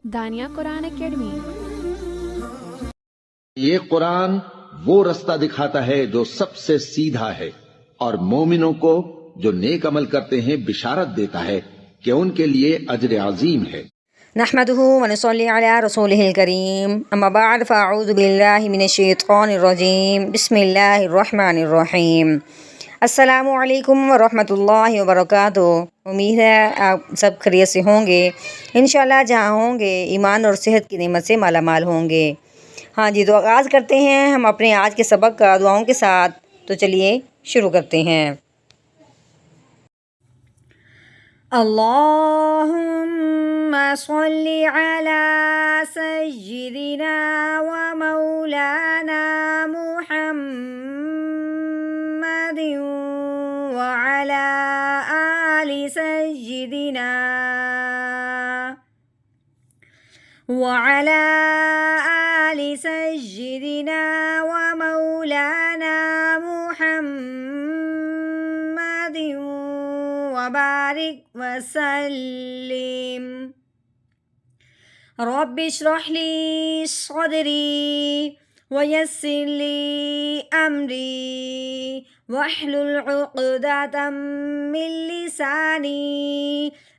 دانیہ قرآن academy. یہ قرآن وہ رستہ دکھاتا ہے جو سب سے سیدھا ہے، اور مومنوں کو جو نیک عمل کرتے ہیں بشارت دیتا ہے کہ ان کے لیے اجر عظیم ہے۔ نحمده ونصلي على رسوله الكريم اما بعد فاعوذ بالله من الشیطان الرجیم بسم اللہ الرحمن الرحیم۔ السلام علیکم ورحمۃ اللہ وبرکاتہ۔ امید ہے آپ سب خیریت سے ہوں گے، انشاءاللہ جہاں ہوں گے ایمان اور صحت کی نعمت سے مالا مال ہوں گے۔ ہاں جی، تو آغاز کرتے ہیں ہم اپنے آج کے سبق کا دعاؤں کے ساتھ۔ تو چلیے شروع کرتے ہیں۔ اللہم صلی علی سیدنا و مولانا محمد وعلی آل سیدنا وعلی آل سیدنا و مولانا محمد وبارک وسلم۔ رب اشرح لی صدری ویسر لی امری واحلل عقدۃ من لسانی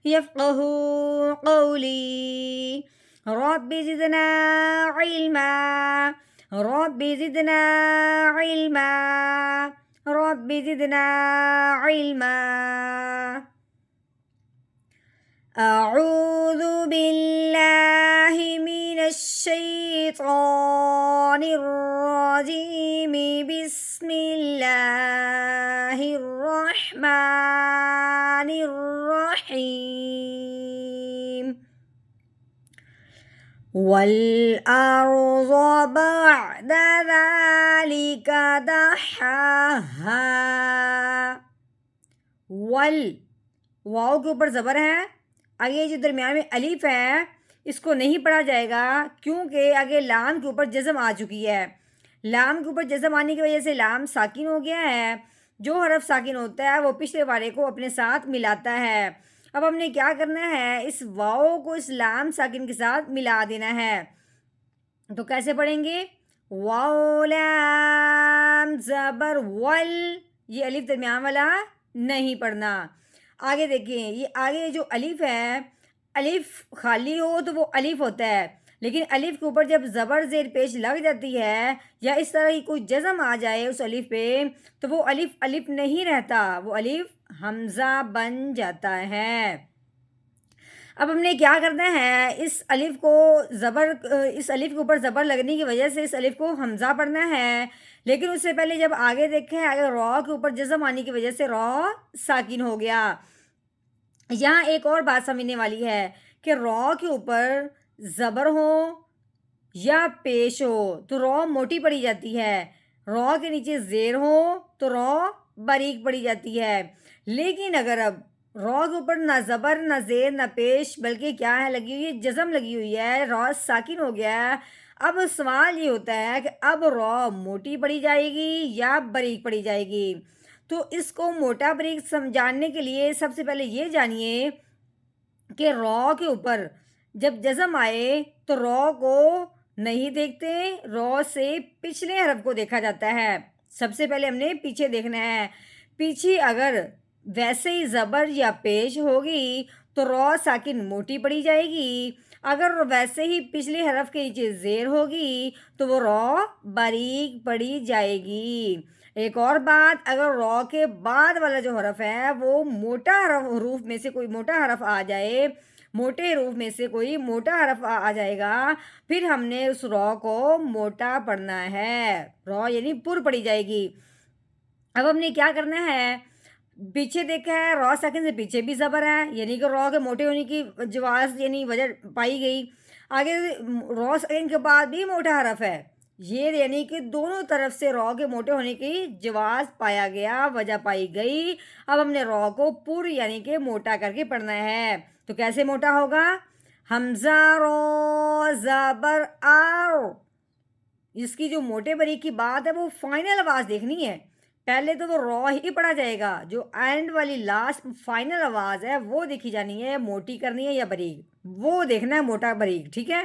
یفقہوا قولی۔ رب زدنا علما رب زدنا علما رب زدنا علما۔ اعوذ باللہ من الشیطان الرجیم بسم اللہ الرحمن الرحیم۔ والأرض بعد ذلك دحاها۔ واؤ کے اوپر زبر ہے، آگے جو درمیان میں الف ہے اس کو نہیں پڑھا جائے گا کیونکہ آگے لام کے اوپر جزم آ چکی ہے۔ لام کے اوپر جزم آنے کی وجہ سے لام ساکن ہو گیا ہے۔ جو حرف ساکن ہوتا ہے وہ پچھلے والے کو اپنے ساتھ ملاتا ہے۔ اب ہم نے کیا کرنا ہے، اس واؤ کو اس لام ساکن کے ساتھ ملا دینا ہے۔ تو کیسے پڑھیں گے؟ واو لام زبر ول، یہ الف درمیان والا نہیں پڑھنا۔ آگے دیکھیں، یہ آگے جو الف ہے، الف خالی ہو تو وہ الف ہوتا ہے، لیکن الف کے اوپر جب زبر زیر پیش لگ جاتی ہے یا اس طرح کی کوئی جزم آ جائے اس الف پہ تو وہ الف الف نہیں رہتا، وہ الف حمزہ بن جاتا ہے۔ اب ہم نے کیا کرنا ہے، اس الف کے اوپر زبر لگنے کی وجہ سے اس الف کو حمزہ پڑھنا ہے، لیکن اس سے پہلے جب آگے دیکھیں، اگر را کے اوپر جزم آنے کی وجہ سے را ساکن ہو گیا۔ یہاں ایک اور بات سمجھنے والی ہے کہ را کے اوپر زبر ہو یا پیش ہو تو را موٹی پڑی جاتی ہے، را کے نیچے زیر ہو تو را باریک پڑی جاتی ہے۔ لیکن اگر اب را کے اوپر نہ زبر نہ زیر نہ پیش بلکہ کیا ہے لگی ہوئی ہے، جزم لگی ہوئی ہے، را ساکن ہو گیا ہے، اب سوال یہ ہوتا ہے کہ اب را موٹی پڑی جائے گی یا باریک پڑی جائے گی۔ تو اس کو موٹا باریک سمجھانے کے لیے سب سے پہلے یہ جانیے کہ را کے اوپر جب جزم آئے تو را کو نہیں دیکھتے، را سے پچھلے حرف کو دیکھا جاتا ہے۔ سب سے پہلے ہم نے پیچھے دیکھنا ہے، پیچھے اگر ویسے ہی زبر یا پیش ہوگی تو را ساکن موٹی پڑی جائے گی، اگر ویسے ہی پچھلے حرف کے نیچے زیر ہوگی تو وہ را باریک پڑی جائے گی۔ ایک اور بات، اگر را کے بعد والا جو حرف ہے وہ موٹا حروف میں سے کوئی موٹا حرف آ جائے، موٹے حروف میں سے کوئی موٹا حرف آ جائے گا، پھر ہم نے اس را کو موٹا پڑھنا ہے، را یعنی پر پڑی جائے گی۔ اب ہم نے کیا کرنا ہے، پیچھے دیکھا ہے را ساکن سے پیچھے بھی زبر ہے، یعنی کہ را کے موٹے ہونے کی جواز یعنی وجہ پائی گئی۔ آگے را ساکن کے بعد بھی موٹا حرف ہے، یہ یعنی کہ دونوں طرف سے را کے موٹے ہونے کی جواز پایا گیا، وجہ پائی گئی۔ اب ہم نے را کو پر یعنی کہ موٹا کر کے پڑھنا ہے۔ تو کیسے موٹا ہوگا؟ حمزہ را زبر آر، اس کی جو موٹے باریک کی بات ہے وہ فائنل آواز دیکھنی ہے، پہلے تو وہ را ہی پڑھا جائے گا، جو اینڈ والی لاسٹ فائنل آواز ہے وہ دیکھی جانی ہے، موٹی کرنی ہے یا باریک، وہ دیکھنا ہے موٹا باریک، ٹھیک ہے.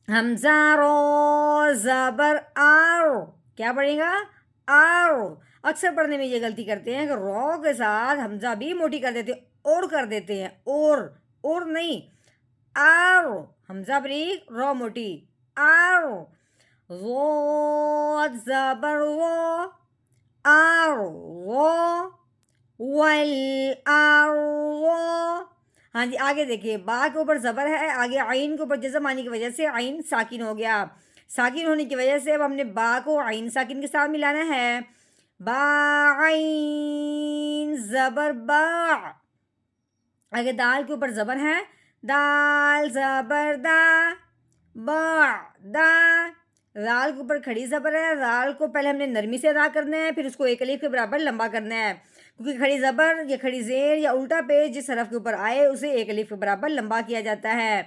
حمزہ رو زبر آر، کیا پڑھے گا؟ آر. اکثر پڑھنے میں یہ غلطی کرتے ہیں کہ رو کے ساتھ حمزہ بھی موٹی کر دیتے ہیں، اور کر دیتے ہیں، اور نہیں، آر. حمزہ باریک، رو موٹی، آر. ضاد زبر وہ، آر وہ، والآر وہ. ہاں جی آگے دیکھیے، با کے اوپر زبر ہے، آگے عین کے اوپر جزم آنے کی وجہ سے عین ساکن ہو گیا. ساکن ہونے کی وجہ سے اب ہم نے با کو عین ساکن کے ساتھ ملانا ہے. با عین زبر با. آگے دال کے اوپر زبر ہے، دال زبر دا، با دا. رال کے اوپر کھڑی زبر ہے، رال کو پہلے ہم نے نرمی سے ادا کرنا ہے، پھر اس کو ایک الف کے برابر لمبا کرنا ہے، کیونکہ کھڑی زبر یا کھڑی زیر یا الٹا پیش جس حرف کے اوپر آئے اسے ایک الف کے برابر لمبا کیا جاتا ہے.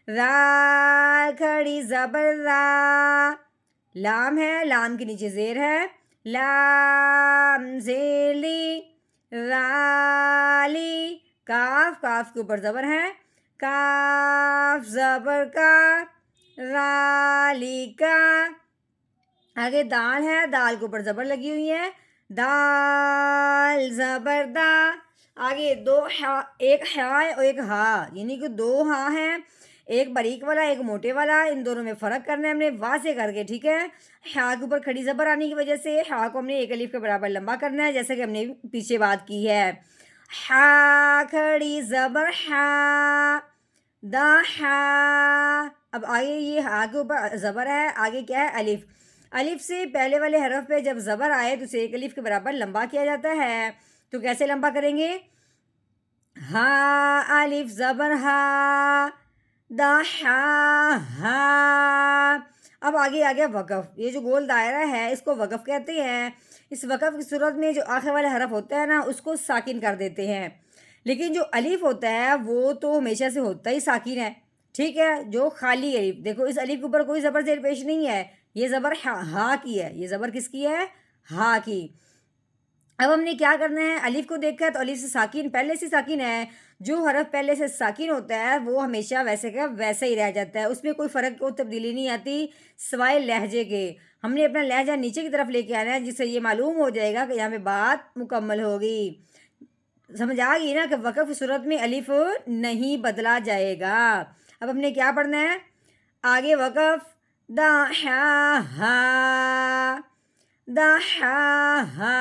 را کھڑی زبر را. لام ہے، لام کے نیچے زیر ہے، لام زیر لی، رالی. کاف، کاف کے اوپر زبر ہے، کاف زبر کا، رالی کا. آگے دال ہے، دال کے اوپر زبر لگی ہوئی ہے، دال زبر دا. آگے دو ہا، ایک ہا اور ایک ہا، یعنی کہ دو ہا ہیں، ایک باریک والا ایک موٹے والا. ان دونوں میں فرق کرنا ہے ہم نے واضح کر کے، ٹھیک ہے. ہا کے اوپر کھڑی زبر آنے کی وجہ سے ہا کو ہم نے ایک الف کے برابر لمبا کرنا ہے، جیسا کہ ہم نے پیچھے بات کی ہے. ہا کھڑی زبر ہا، دا ہا. اب آگے یہ ہا کے اوپر زبر ہے، آگے کیا ہے؟ الف. الف سے پہلے والے حرف پہ جب زبر آئے تو اسے ایک الف کے برابر لمبا کیا جاتا ہے. تو کیسے لمبا کریں گے؟ ہا الف زبر ہا، دا ہا ہا. اب آگے آ گیا وقف. یہ جو گول دائرہ ہے اس کو وقف کہتے ہیں. اس وقف کی صورت میں جو آخر والا حرف ہوتا ہے نا اس کو ساکن کر دیتے ہیں، لیکن جو الف ہوتا ہے وہ تو ہمیشہ سے ہوتا ہی ساکن ہے، ٹھیک ہے. جو خالی الف، دیکھو اس الف کے اوپر کوئی زبر زیر پیش نہیں ہے، یہ زبر ہا کی ہے، یہ زبر کس کی ہے؟ ہا کی. اب ہم نے کیا کرنا ہے؟ الف کو دیکھا تو الف سے ساکن پہلے سے ساکن ہے، جو حرف پہلے سے ساکن ہوتا ہے وہ ہمیشہ ویسے کا ویسا ہی رہ جاتا ہے، اس میں کوئی فرق اور تبدیلی نہیں آتی سوائے لہجے کے. ہم نے اپنا لہجہ نیچے کی طرف لے کے آنا ہے جس سے یہ معلوم ہو جائے گا کہ یہاں پہ بات مکمل ہوگی. سمجھ آ گئی نا کہ وقف کی صورت میں الف نہیں بدلا جائے گا. اب ہم نے کیا پڑھنا ہے آگے؟ وقف دا ہا ہا، دا ہا ہا،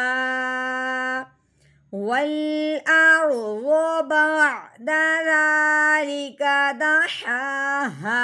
والأرض بعد ذلك دحاها.